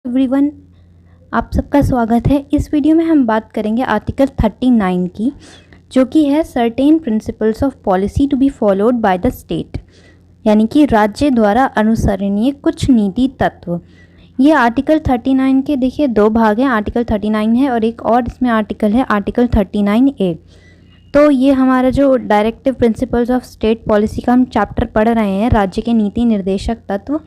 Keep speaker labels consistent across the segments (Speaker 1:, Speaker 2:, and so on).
Speaker 1: Everyone, आप सबका स्वागत है। इस वीडियो में हम बात करेंगे आर्टिकल 39 की, जो कि है certain principles of policy to be followed by the state, यानी कि राज्य द्वारा अनुसरणीय कुछ नीति तत्व। ये आर्टिकल 39 के देखिए दो भाग हैं, आर्टिकल 39 है और एक और इसमें आर्टिकल है आर्टिकल 39A। तो ये हमारा जो directive principles of state policy का हम चैप्टर पढ़ रहे हैं, राज्य के नीति निर्देशक तत्व,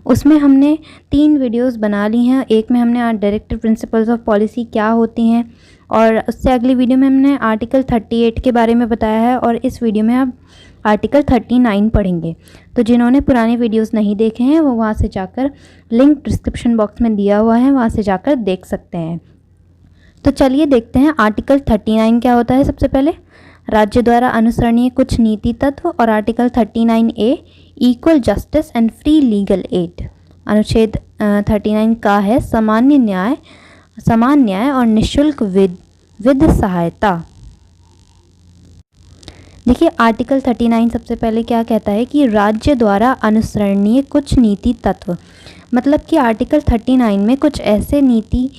Speaker 1: उसमें हमने 3 वीडियोस बना ली हैं। एक में हमने डायरेक्टिव प्रिंसिपल्स ऑफ पॉलिसी क्या होती हैं, और उससे अगली वीडियो में हमने आर्टिकल 38 के बारे में बताया है, और इस वीडियो में आप आर्टिकल 39 पढ़ेंगे। तो जिन्होंने पुराने वीडियोस नहीं देखे हैं वो वहाँ से जाकर, लिंक डिस्क्रिप्शन बॉक्स में दिया हुआ है, वहाँ से जाकर देख सकते हैं। तो चलिए देखते हैं आर्टिकल 39 क्या होता है। सबसे पहले राज्य द्वारा अनुसरणीय कुछ नीति तत्व, और article 39A equal justice and free legal aid. अनुच्छेद 39 का है समान न्याय और निःशुल्क विधि सहायता। देखिए आर्टिकल 39 सबसे पहले क्या कहता है कि राज्य द्वारा अनुसरणीय कुछ नीति तत्व, मतलब कि आर्टिकल 39 में कुछ ऐसे नीति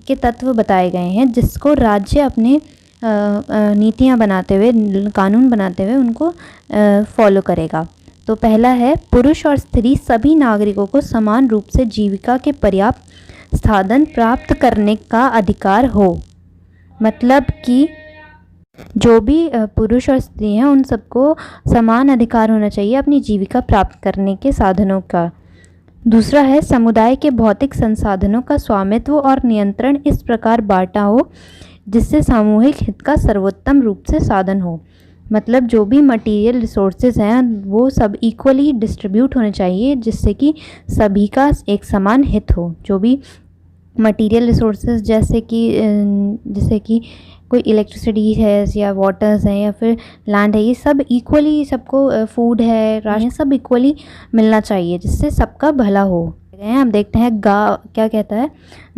Speaker 1: के तत्व बताए गए हैं जिसको राज्य अपने नीतियाँ बनाते हुए, कानून बनाते हुए उनको फॉलो करेगा। तो पहला है पुरुष और स्त्री सभी नागरिकों को समान रूप से जीविका के पर्याप्त साधन प्राप्त करने का अधिकार हो। मतलब कि जो भी पुरुष और स्त्री हैं उन सबको समान अधिकार होना चाहिए अपनी जीविका प्राप्त करने के साधनों का। दूसरा है समुदाय के भौतिक संसाधनों का स्वामित्व और नियंत्रण इस प्रकार बांटा हो जिससे सामूहिक हित का सर्वोत्तम रूप से साधन हो। मतलब जो भी मटेरियल रिसोर्सेज हैं वो सब इक्वली डिस्ट्रीब्यूट होने चाहिए जिससे कि सभी का एक समान हित हो। जो भी मटेरियल रिसोर्सेज जैसे कि कोई इलेक्ट्रिसिटी है या वाटर्स हैं या फिर लैंड है, ये सब इक्वली, सबको फूड है, राशन, सब इक्वली मिलना चाहिए जिससे सबका भला हो। हम देखते हैं क्या कहता है,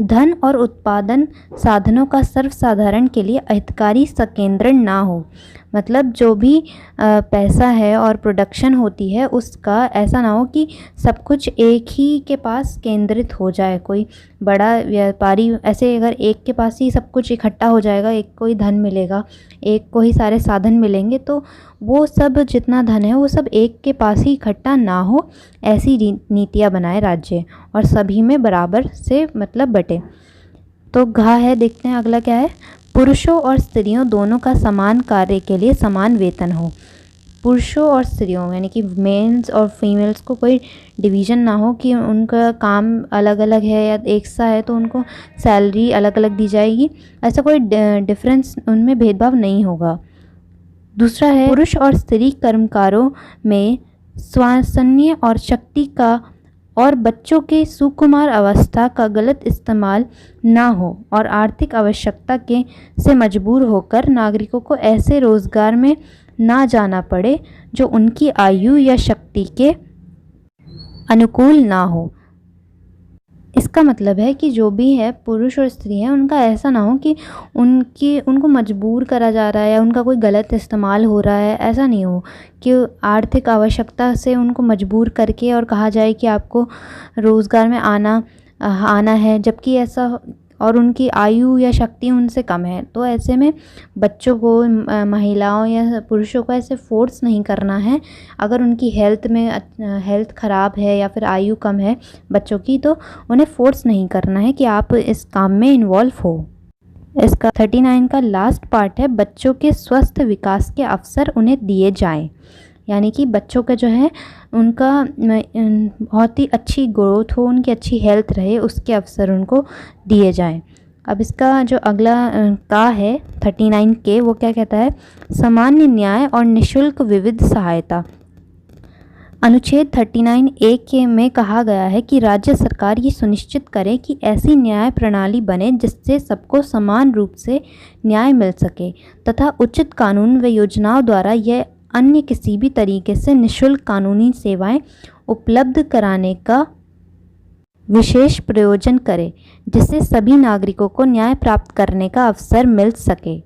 Speaker 1: धन और उत्पादन साधनों का सर्वसाधारण के लिए अहितकारी संकेंद्रण ना हो। मतलब जो भी पैसा है और प्रोडक्शन होती है उसका ऐसा ना हो कि सब कुछ एक ही के पास केंद्रित हो जाए। कोई बड़ा व्यापारी ऐसे अगर एक के पास ही सब कुछ इकट्ठा हो जाएगा, एक को ही धन मिलेगा, एक को ही सारे साधन मिलेंगे, तो वो सब जितना धन है वो सब एक के पास ही इकट्ठा ना हो, ऐसी नीतियाँ बनाए राज्य और सभी में बराबर से मतलब बटे। तो घा है, देखते हैं अगला क्या है, पुरुषों और स्त्रियों दोनों का समान कार्य के लिए समान वेतन हो। पुरुषों और स्त्रियों यानी कि मेल्स और फीमेल्स को कोई डिवीज़न ना हो कि उनका काम अलग अलग है या एक सा है तो उनको सैलरी अलग अलग दी जाएगी, ऐसा कोई डिफरेंस, उनमें भेदभाव नहीं होगा। दूसरा है पुरुष और स्त्री कर्मकारों में स्वास्थ्य और शक्ति का और बच्चों के सुकुमार अवस्था का गलत इस्तेमाल ना हो, और आर्थिक आवश्यकता से मजबूर होकर नागरिकों को ऐसे रोजगार में ना जाना पड़े जो उनकी आयु या शक्ति के अनुकूल ना हो। इसका मतलब है कि जो भी है पुरुष और स्त्री हैं उनका ऐसा ना हो कि उनको मजबूर करा जा रहा है या उनका कोई गलत इस्तेमाल हो रहा है। ऐसा नहीं हो कि आर्थिक आवश्यकता से उनको मजबूर करके और कहा जाए कि आपको रोज़गार में आना है, जबकि ऐसा, और उनकी आयु या शक्ति उनसे कम है। तो ऐसे में बच्चों को, महिलाओं या पुरुषों को ऐसे फोर्स नहीं करना है। अगर उनकी हेल्थ ख़राब है या फिर आयु कम है बच्चों की, तो उन्हें फोर्स नहीं करना है कि आप इस काम में इन्वॉल्व हो। इसका 39 का लास्ट पार्ट है बच्चों के स्वस्थ विकास के अवसर उन्हें दिए जाएं, यानी कि बच्चों का जो है उनका बहुत ही अच्छी ग्रोथ हो, उनकी अच्छी हेल्थ रहे, उसके अवसर उनको दिए जाएं। अब इसका जो अगला का है 39K, वो क्या कहता है, सामान्य न्याय और निःशुल्क विविध सहायता। अनुच्छेद 39A के में कहा गया है कि राज्य सरकार ये सुनिश्चित करे कि ऐसी न्याय प्रणाली बने जिससे सबको समान रूप से न्याय मिल सके तथा उचित कानून व योजनाओं द्वारा यह अन्य किसी भी तरीके से निःशुल्क कानूनी सेवाएं उपलब्ध कराने का विशेष प्रयोजन करे जिससे सभी नागरिकों को न्याय प्राप्त करने का अवसर मिल सके।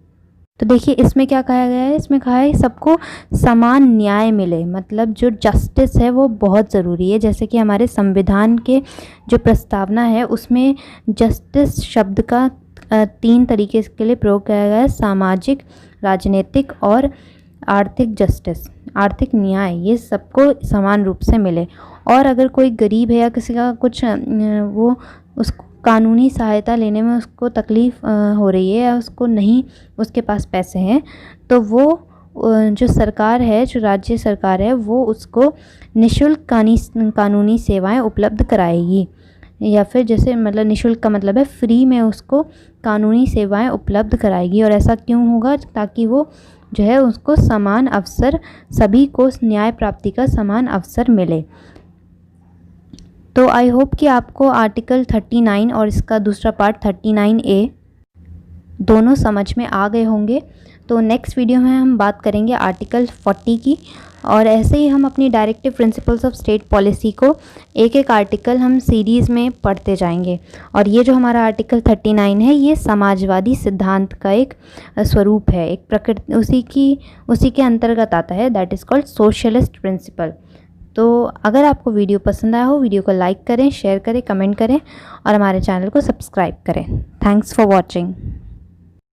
Speaker 1: तो देखिए इसमें क्या कहा गया है, इसमें कहा है सबको समान न्याय मिले, मतलब जो जस्टिस है वो बहुत ज़रूरी है। जैसे कि हमारे संविधान के जो प्रस्तावना है उसमें जस्टिस शब्द का 3 तरीके के लिए प्रयोग किया गया है, सामाजिक, राजनीतिक और आर्थिक जस्टिस, आर्थिक न्याय, ये सबको समान रूप से मिले। और अगर कोई गरीब है या किसी का कुछ वो उसको कानूनी सहायता लेने में उसको तकलीफ़ हो रही है या उसको नहीं उसके पास पैसे हैं, तो वो जो सरकार है, जो राज्य सरकार है, वो उसको निःशुल्क कानूनी सेवाएं उपलब्ध कराएगी। या फिर जैसे मतलब निःशुल्क का मतलब है फ्री में उसको कानूनी सेवाएं उपलब्ध कराएगी। और ऐसा क्यों होगा? ताकि वो जो है उसको समान अवसर, सभी को न्याय प्राप्ति का समान अवसर मिले। तो आई होप कि आपको आर्टिकल 39 और इसका दूसरा पार्ट 39A दोनों समझ में आ गए होंगे। तो नेक्स्ट वीडियो में हम बात करेंगे आर्टिकल 40 की, और ऐसे ही हम अपनी directive principles of state policy को एक एक आर्टिकल हम सीरीज़ में पढ़ते जाएंगे। और ये जो हमारा आर्टिकल 39 है, ये समाजवादी सिद्धांत का एक स्वरूप है, एक प्रकृति उसी के अंतर्गत आता है, that is called socialist principle. तो अगर आपको वीडियो पसंद आया हो, वीडियो को लाइक करें, शेयर करें, कमेंट करें और हमारे चैनल को सब्सक्राइब करें। Thanks for watching.